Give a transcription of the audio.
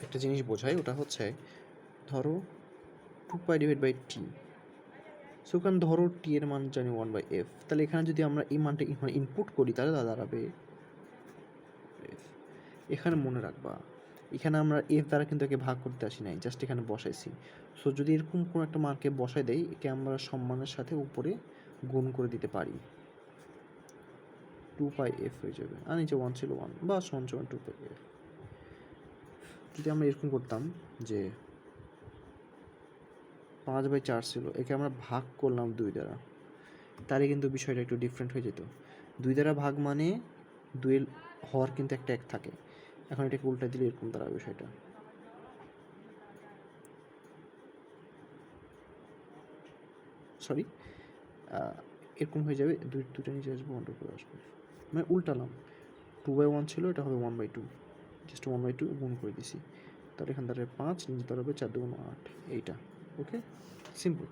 একটা জিনিস বোঝায়, ওটা হচ্ছে ধরো 2π/t। সো কারণ ধরো টি এর মান জানি 1/f, তাহলে এখানে যদি আমরা এই মানটা এখানে ইনপুট করি তাহলে দাঁড়াবে f। এখানে মনে রাখবা এখানে আমরা এফ দ্বারা কিন্তু একে ভাগ করতে আসি নাই, জাস্ট এখানে বসাইছি। সো যদি এরকম কোনো একটা মানকে বসাই দেই, একে আমরা সম্মানের সাথে উপরে গুণ করে দিতে পারি, 2πf হয়ে যাবে, আর নিচে 1 ছিল 1 বা সমান 2πf। যদি আমরা এরকম করতাম যে 5/4 ছিল, একে আমরা ভাগ করলাম 2 দ্বারা, তাহলে কিন্তু বিষয়টা একটু ডিফারেন্ট হয়ে যেত। 2 দ্বারা ভাগ মানে 2 হওয়ার কিন্তু একটা এক থাকে। এখন এটাকে উল্টা দিলে এরকম দাঁড়াবে বিষয়টা, সরি এরকম হয়ে যাবে, দুটো নিচে আসবে, 1 করে আসবে, মানে উল্টালাম। 2/1 ছিল, এটা হবে 1/2, জাস্ট 1/2 গুণ করে দিছি, তাহলে এখান দাঁড়াবে 5, নিচে দাঁড়াবে 4 × 2 = 8, এইটা। ওকে, সিম্পল।